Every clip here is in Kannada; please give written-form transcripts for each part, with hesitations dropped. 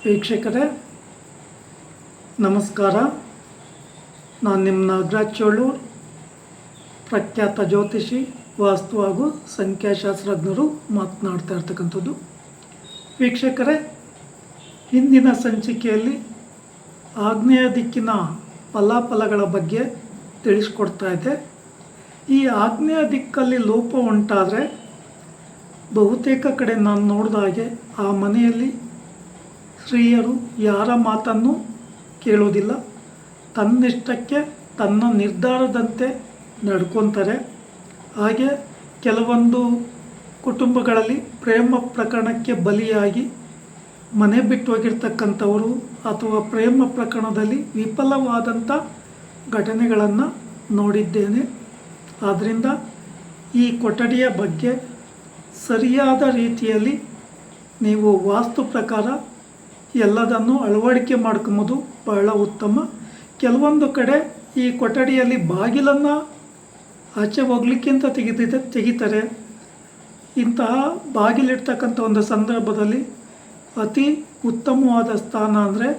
ವೀಕ್ಷಕರೇ ನಮಸ್ಕಾರ. ನಾನು ನಿಮ್ಮ ನಾಗರಾಜ್ ಚೋಳೂರ್, ಪ್ರಖ್ಯಾತ ಜ್ಯೋತಿಷಿ, ವಾಸ್ತು ಹಾಗೂ ಸಂಖ್ಯಾಶಾಸ್ತ್ರಜ್ಞರು ಮಾತನಾಡ್ತಾ ಇರ್ತಕ್ಕಂಥದ್ದು. ವೀಕ್ಷಕರೇ, ಹಿಂದಿನ ಸಂಚಿಕೆಯಲ್ಲಿ ಆಗ್ನೇಯ ದಿಕ್ಕಿನ ಫಲಾಫಲಗಳ ಬಗ್ಗೆ ತಿಳಿಸ್ಕೊಡ್ತಾ ಇದ್ದೆ. ಈ ಆಗ್ನೇಯ ದಿಕ್ಕಲ್ಲಿ ಲೋಪ ಉಂಟಾದರೆ ಬಹುತೇಕ ಕಡೆ ನಾನು ನೋಡಿದ ಹಾಗೆ ಆ ಮನೆಯಲ್ಲಿ ಸ್ತ್ರೀಯರು ಯಾರ ಮಾತನ್ನು ಕೇಳೋದಿಲ್ಲ, ತನ್ನಿಷ್ಟಕ್ಕೆ ತನ್ನ ನಿರ್ಧಾರದಂತೆ ನಡ್ಕೊತಾರೆ. ಹಾಗೆ ಕೆಲವೊಂದು ಕುಟುಂಬಗಳಲ್ಲಿ ಪ್ರೇಮ ಪ್ರಕರಣಕ್ಕೆ ಬಲಿಯಾಗಿ ಮನೆ ಬಿಟ್ಟು ಹೋಗಿರ್ತಕ್ಕಂಥವರು ಅಥವಾ ಪ್ರೇಮ ಪ್ರಕರಣದಲ್ಲಿ ವಿಫಲವಾದಂಥ ಘಟನೆಗಳನ್ನು ನೋಡಿದ್ದೇನೆ. ಆದ್ದರಿಂದ ಈ ಕೊಠಡಿಯ ಬಗ್ಗೆ ಸರಿಯಾದ ರೀತಿಯಲ್ಲಿ ನೀವು ವಾಸ್ತು ಪ್ರಕಾರ ಎಲ್ಲದನ್ನು ಅಳವಡಿಕೆ ಮಾಡ್ಕೊಂಬೋದು, ಬಹಳ ಉತ್ತಮ. ಕೆಲವೊಂದು ಕಡೆ ಈ ಕೊಠಡಿಯಲ್ಲಿ ಬಾಗಿಲನ್ನು ಆಚೆ ಹೋಗ್ಲಿಕ್ಕಿಂತ ತೆಗಿತಾರೆ. ಇಂತಹ ಬಾಗಿಲಿಡ್ತಕ್ಕಂಥ ಒಂದು ಸಂದರ್ಭದಲ್ಲಿ ಅತಿ ಉತ್ತಮವಾದ ಸ್ಥಾನ ಅಂದರೆ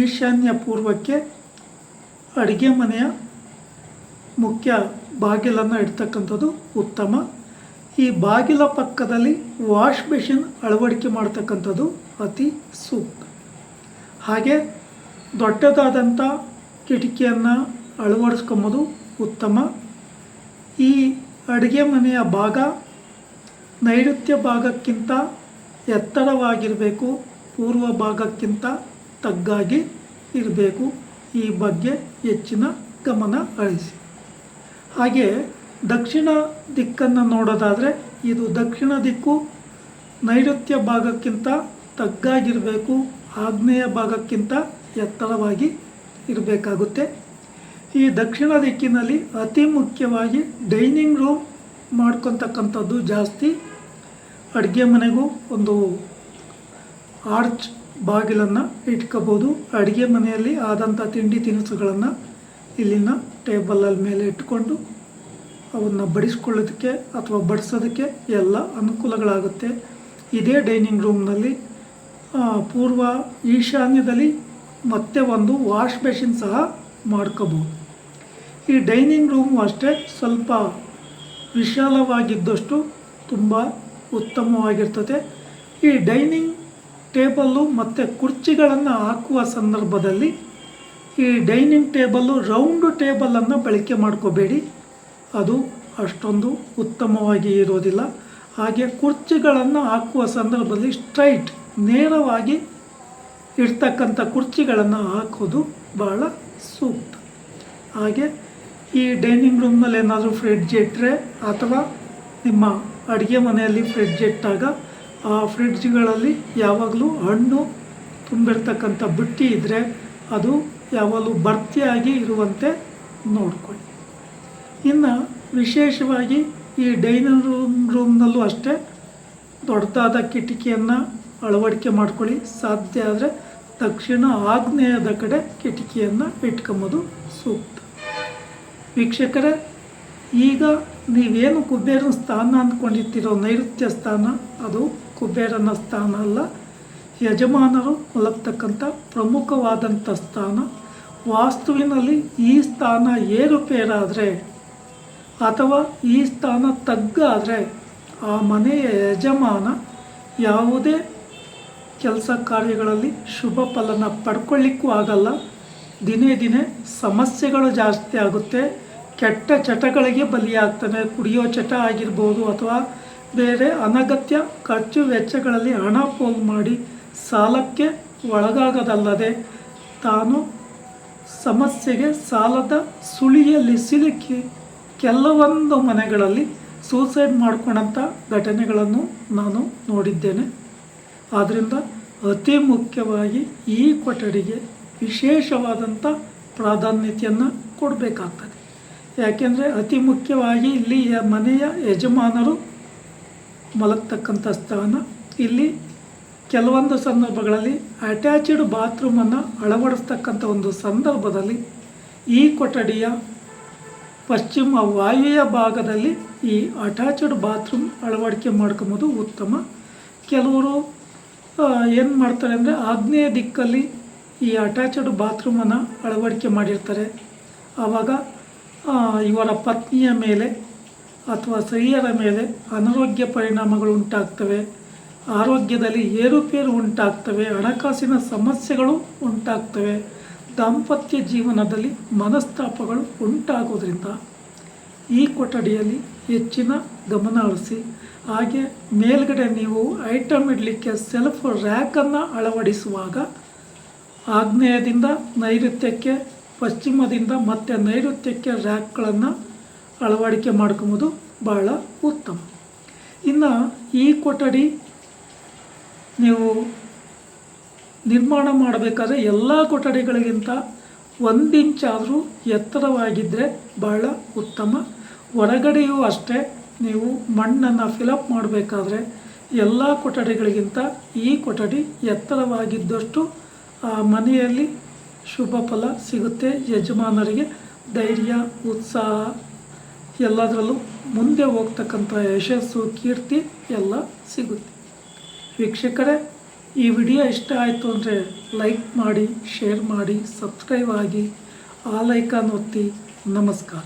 ಈಶಾನ್ಯ ಪೂರ್ವಕ್ಕೆ ಅಡುಗೆ ಮನೆಯ ಮುಖ್ಯ ಬಾಗಿಲನ್ನು ಇಡ್ತಕ್ಕಂಥದ್ದು ಉತ್ತಮ. ಈ ಬಾಗಿಲ ಪಕ್ಕದಲ್ಲಿ ವಾಶ್ ಬೇಸಿನ್ ಅಳವಡಿಕೆ ಮಾಡ್ತಕ್ಕಂಥದ್ದು ಅತಿ ಸೂಕ್ತ. ಹಾಗೆ ದೊಡ್ಡದಾದಂಥ ಕಿಟಕಿಯನ್ನು ಅಳವಡಿಸ್ಕೊಂಬೋದು ಉತ್ತಮ. ಈ ಅಡುಗೆ ಮನೆಯ ಭಾಗ ನೈಋತ್ಯ ಭಾಗಕ್ಕಿಂತ ಎತ್ತರವಾಗಿರಬೇಕು, ಪೂರ್ವ ಭಾಗಕ್ಕಿಂತ ತಗ್ಗಾಗಿ ಇರಬೇಕು. ಈ ಬಗ್ಗೆ ಹೆಚ್ಚಿನ ಗಮನ ಹರಿಸಿ. ಹಾಗೆ ದಕ್ಷಿಣ ದಿಕ್ಕನ್ನು ನೋಡೋದಾದರೆ ಇದು ದಕ್ಷಿಣ ದಿಕ್ಕು ನೈಋತ್ಯ ಭಾಗಕ್ಕಿಂತ ತಗ್ಗಾಗಿರಬೇಕು, ಆಗ್ನೇಯ ಭಾಗಕ್ಕಿಂತ ಎತ್ತರವಾಗಿ ಇರಬೇಕಾಗುತ್ತೆ. ಈ ದಕ್ಷಿಣ ದಿಕ್ಕಿನಲ್ಲಿ ಅತಿ ಮುಖ್ಯವಾಗಿ ಡೈನಿಂಗ್ ರೂಮ್ ಮಾಡ್ಕೊತಕ್ಕಂಥದ್ದು ಜಾಸ್ತಿ. ಅಡುಗೆ ಮನೆಗೂ ಒಂದು ಆರ್ಚ್ ಬಾಗಿಲನ್ನು ಇಟ್ಕೋಬೋದು. ಅಡುಗೆ ಮನೆಯಲ್ಲಿ ಆದಂಥ ತಿಂಡಿ ತಿನಿಸುಗಳನ್ನು ಇಲ್ಲಿನ ಟೇಬಲಲ್ಲಿ ಮೇಲೆ ಇಟ್ಕೊಂಡು ಅವನ್ನು ಬಡಿಸ್ಕೊಳ್ಳೋದಕ್ಕೆ ಅಥವಾ ಬಡಿಸೋದಕ್ಕೆ ಎಲ್ಲ ಅನುಕೂಲಗಳಾಗುತ್ತೆ. ಇದೇ ಡೈನಿಂಗ್ ರೂಮ್ನಲ್ಲಿ ಪೂರ್ವ ಈಶಾನ್ಯದಲ್ಲಿ ಮತ್ತೆ ಒಂದು ವಾಶ್ ಬೇಸಿನ್ ಸಹ ಮಾಡ್ಕೋಬೋದು. ಈ ಡೈನಿಂಗ್ ರೂಮು ಅಷ್ಟೇ ಸ್ವಲ್ಪ ವಿಶಾಲವಾಗಿದ್ದಷ್ಟು ತುಂಬ ಉತ್ತಮವಾಗಿರ್ತದೆ. ಈ ಡೈನಿಂಗ್ ಟೇಬಲ್ಲು ಮತ್ತು ಕುರ್ಚಿಗಳನ್ನು ಹಾಕುವ ಸಂದರ್ಭದಲ್ಲಿ ಈ ಡೈನಿಂಗ್ ಟೇಬಲ್ಲು ರೌಂಡು ಟೇಬಲನ್ನು ಬಳಕೆ ಮಾಡ್ಕೋಬೇಡಿ, ಅದು ಅಷ್ಟೊಂದು ಉತ್ತಮವಾಗಿ ಇರೋದಿಲ್ಲ. ಹಾಗೆ ಕುರ್ಚಿಗಳನ್ನು ಹಾಕುವ ಸಂದರ್ಭದಲ್ಲಿ ಸ್ಟ್ರೈಟ್ ನೇರವಾಗಿ ಇರ್ತಕ್ಕಂಥ ಕುರ್ಚಿಗಳನ್ನು ಹಾಕೋದು ಬಹಳ ಸೂಕ್ತ. ಹಾಗೆ ಈ ಡೈನಿಂಗ್ ರೂಮ್ನಲ್ಲಿ ಏನಾದರೂ ಫ್ರಿಡ್ಜ್ ಇಟ್ಟರೆ ಅಥವಾ ನಿಮ್ಮ ಅಡುಗೆ ಮನೆಯಲ್ಲಿ ಫ್ರಿಡ್ಜ್ ಇಟ್ಟಾಗ ಆ ಫ್ರಿಡ್ಜ್ಗಳಲ್ಲಿ ಯಾವಾಗಲೂ ಹಣ್ಣು ತುಂಬಿರ್ತಕ್ಕಂಥ ಬುಟ್ಟಿ ಇದ್ದರೆ ಅದು ಯಾವಾಗಲೂ ಭರ್ತಿಯಾಗಿ ಇರುವಂತೆ ನೋಡ್ಕೊಳ್ಳಿ. ಇನ್ನು ವಿಶೇಷವಾಗಿ ಈ ಡೈನಿಂಗ್ ರೂಮ್ನಲ್ಲೂ ಅಷ್ಟೇ ದೊಡ್ಡದಾದ ಕಿಟಕಿಯನ್ನು ಅಳವಡಿಕೆ ಮಾಡ್ಕೊಳ್ಳಿ. ಸಾಧ್ಯ ಆದರೆ ದಕ್ಷಿಣ ಆಗ್ನೇಯದ ಕಡೆ ಕಿಟಕಿಯನ್ನು ಇಟ್ಕೊಂಬೋದು ಸೂಕ್ತ. ವೀಕ್ಷಕರೇ, ಈಗ ನೀವೇನು ಕುಬೇರನ ಸ್ಥಾನ ಅಂದ್ಕೊಂಡಿರ್ತೀರೋ ನೈಋತ್ಯ ಸ್ಥಾನ, ಅದು ಕುಬೇರನ ಸ್ಥಾನ ಅಲ್ಲ, ಯಜಮಾನರು ಮಲಗ್ತಕ್ಕಂಥ ಪ್ರಮುಖವಾದಂಥ ಸ್ಥಾನ. ವಾಸ್ತುವಿನಲ್ಲಿ ಈ ಸ್ಥಾನ ಏರುಪೇರಾದರೆ ಅಥವಾ ಈ ಸ್ಥಾನ ತಗ್ಗಾದರೆ ಆ ಮನೆಯ ಯಜಮಾನ ಯಾವುದೇ ಕೆಲಸ ಕಾರ್ಯಗಳಲ್ಲಿ ಶುಭ ಫಲನ ಪಡ್ಕೊಳ್ಳಿಕ್ಕೂ ಆಗಲ್ಲ. ದಿನೇ ದಿನೇ ಸಮಸ್ಯೆಗಳು ಜಾಸ್ತಿ ಆಗುತ್ತೆ. ಕೆಟ್ಟ ಚಟಗಳಿಗೆ ಬಲಿಯಾಗ್ತಾನೆ. ಕುಡಿಯೋ ಚಟ ಆಗಿರ್ಬೋದು ಅಥವಾ ಬೇರೆ ಅನಗತ್ಯ ಖರ್ಚು ವೆಚ್ಚಗಳಲ್ಲಿ ಹಣ ಪೋಲು ಮಾಡಿ ಸಾಲಕ್ಕೆ ಒಳಗಾಗೋದಲ್ಲದೆ ತಾನು ಸಮಸ್ಯೆಗೆ ಸಾಲದ ಸುಳಿಯಲ್ಲಿ ಸಿಲುಕಿ ಕೆಲವೊಂದು ಮನೆಗಳಲ್ಲಿ ಸೂಸೈಡ್ ಮಾಡ್ಕೊಂಡಂಥ ಘಟನೆಗಳನ್ನು ನಾನು ನೋಡಿದ್ದೇನೆ. ಆದ್ದರಿಂದ ಅತಿ ಮುಖ್ಯವಾಗಿ ಈ ಕೊಠಡಿಗೆ ವಿಶೇಷವಾದಂಥ ಪ್ರಾಧಾನ್ಯತೆಯನ್ನು ಕೊಡಬೇಕಾಗ್ತದೆ. ಯಾಕೆಂದರೆ ಅತಿ ಮುಖ್ಯವಾಗಿ ಇಲ್ಲಿ ಮನೆಯ ಯಜಮಾನರು ಮಲಗ್ತಕ್ಕಂಥ ಸ್ಥಾನ. ಇಲ್ಲಿ ಕೆಲವೊಂದು ಸಂದರ್ಭಗಳಲ್ಲಿ ಅಟ್ಯಾಚ್ಡ್ ಬಾತ್ರೂಮನ್ನು ಅಳವಡಿಸ್ತಕ್ಕಂಥ ಒಂದು ಸಂದರ್ಭದಲ್ಲಿ ಈ ಕೊಠಡಿಯ ಪಶ್ಚಿಮ ವಾಯುವ್ಯ ಭಾಗದಲ್ಲಿ ಈ ಅಟ್ಯಾಚ್ಡ್ ಬಾತ್ರೂಮ್ ಅಳವಡಿಕೆ ಮಾಡ್ಕೊಂಬೋದು ಉತ್ತಮ. ಕೆಲವರು ಏನು ಮಾಡ್ತಾರೆ ಅಂದರೆ ಆಗ್ನೇಯ ದಿಕ್ಕಲ್ಲಿ ಈ ಅಟ್ಯಾಚಡ್ ಬಾತ್ರೂಮನ್ನು ಅಳವಡಿಕೆ ಮಾಡಿರ್ತಾರೆ. ಆವಾಗ ಇವರ ಪತ್ನಿಯ ಮೇಲೆ ಅಥವಾ ಸ್ತ್ರೀಯರ ಮೇಲೆ ಅನಾರೋಗ್ಯ ಪರಿಣಾಮಗಳು ಉಂಟಾಗ್ತವೆ, ಆರೋಗ್ಯದಲ್ಲಿ ಏರುಪೇರು ಉಂಟಾಗ್ತವೆ, ಹಣಕಾಸಿನ ಸಮಸ್ಯೆಗಳು ಉಂಟಾಗ್ತವೆ, ದಾಂಪತ್ಯ ಜೀವನದಲ್ಲಿ ಮನಸ್ತಾಪಗಳು ಉಂಟಾಗೋದ್ರಿಂದ ಈ ಕೊಠಡಿಯಲ್ಲಿ ಹೆಚ್ಚಿನ ಗಮನ ಹರಿಸಿ. ಹಾಗೆ ಮೇಲ್ಗಡೆ ನೀವು ಐಟಮ್ ಇಡಲಿಕ್ಕೆ ಸೆಲ್ಫ್ ರ್ಯಾಕನ್ನು ಅಳವಡಿಸುವಾಗ ಆಗ್ನೇಯದಿಂದ ನೈಋತ್ಯಕ್ಕೆ, ಪಶ್ಚಿಮದಿಂದ ಮತ್ತು ನೈಋತ್ಯಕ್ಕೆ ರ್ಯಾಕ್ಗಳನ್ನು ಅಳವಡಿಕೆ ಮಾಡ್ಕೊಬೋದು, ಬಹಳ ಉತ್ತಮ. ಇನ್ನು ಈ ಕೊಠಡಿ ನೀವು ನಿರ್ಮಾಣ ಮಾಡಬೇಕಾದ್ರೆ ಎಲ್ಲ ಕೊಠಡಿಗಳಿಗಿಂತ 1 ಇಂಚಾದರೂ ಎತ್ತರವಾಗಿದ್ದರೆ ಬಹಳ ಉತ್ತಮ. ಹೊರಗಡೆಯೂ ಅಷ್ಟೇ, ನೀವು ಮಣ್ಣನ್ನು ಫಿಲಪ್ ಮಾಡಬೇಕಾದ್ರೆ ಎಲ್ಲ ಕೊಠಡಿಗಳಿಗಿಂತ ಈ ಕೊಠಡಿ ಎತ್ತರವಾಗಿದ್ದಷ್ಟು ಆ ಮನೆಯಲ್ಲಿ ಶುಭ ಫಲ ಸಿಗುತ್ತೆ. ಯಜಮಾನರಿಗೆ ಧೈರ್ಯ, ಉತ್ಸಾಹ, ಎಲ್ಲದರಲ್ಲೂ ಮುಂದೆ ಹೋಗ್ತಕ್ಕಂಥ ಯಶಸ್ಸು, ಕೀರ್ತಿ ಎಲ್ಲ ಸಿಗುತ್ತೆ. ವೀಕ್ಷಕರೇ, ಈ ವಿಡಿಯೋ ಇಷ್ಟ ಆಯಿತು ಅಂದರೆ ಲೈಕ್ ಮಾಡಿ, ಶೇರ್ ಮಾಡಿ, ಸಬ್ಸ್ಕ್ರೈಬ್ ಆಗಿ, ಆಲ್ ಐಕಾನ್ ಒತ್ತಿ. ನಮಸ್ಕಾರ.